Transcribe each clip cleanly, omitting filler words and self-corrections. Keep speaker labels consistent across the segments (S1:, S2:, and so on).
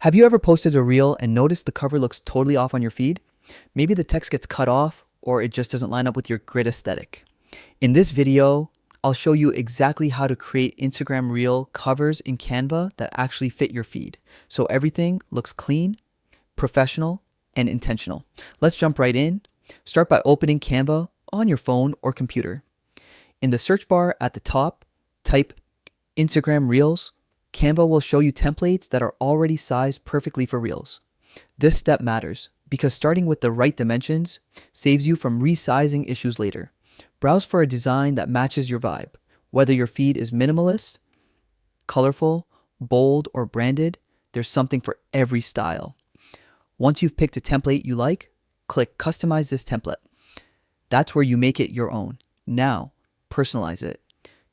S1: Have you ever posted a reel and noticed the cover looks totally off on your feed? Maybe the text gets cut off or it just doesn't line up with your grid aesthetic. In this video, I'll show you exactly how to create Instagram reel covers in Canva that actually fit your feed, so everything looks clean, professional, and intentional. Let's jump right in. Start by opening Canva on your phone or computer. In the search bar at the top, type Instagram Reels. Canva will show you templates that are already sized perfectly for Reels. This step matters because starting with the right dimensions saves you from resizing issues later. Browse for a design that matches your vibe. Whether your feed is minimalist, colorful, bold, or branded, there's something for every style. Once you've picked a template you like, click Customize this template. That's where you make it your own. Now, personalize it.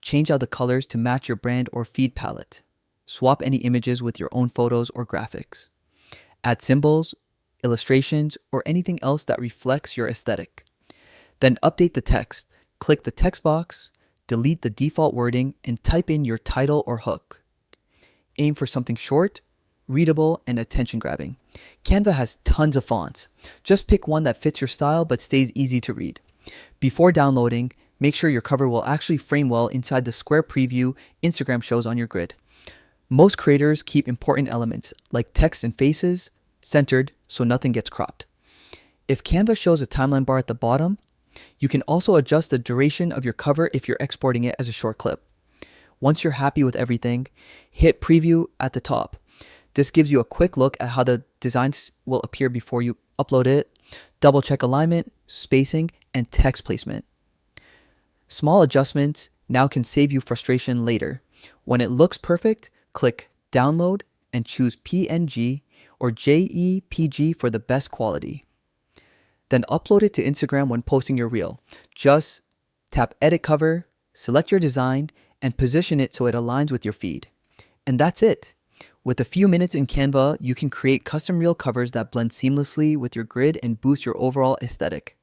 S1: Change out the colors to match your brand or feed palette. Swap any images with your own photos or graphics. Add symbols, illustrations, or anything else that reflects your aesthetic. Then update the text. Click the text box, delete the default wording, and type in your title or hook. Aim for something short, readable, and attention-grabbing. Canva has tons of fonts. Just pick one that fits your style but stays easy to read. Before downloading, make sure your cover will actually frame well inside the square preview Instagram shows on your grid. Most creators keep important elements like text and faces centered so nothing gets cropped. If Canva shows a timeline bar at the bottom, you can also adjust the duration of your cover if you're exporting it as a short clip. Once you're happy with everything, hit preview at the top. This gives you a quick look at how the designs will appear before you upload it. Double check alignment, spacing, and text placement. Small adjustments now can save you frustration later. When it looks perfect, click Download and choose PNG or JPG for the best quality. Then upload it to Instagram when posting your reel. Just tap Edit Cover, select your design, and position it so it aligns with your feed. And that's it. With a few minutes in Canva, you can create custom reel covers that blend seamlessly with your grid and boost your overall aesthetic.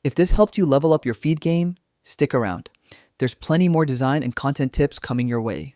S1: If this helped you level up your feed game, stick around. There's plenty more design and content tips coming your way.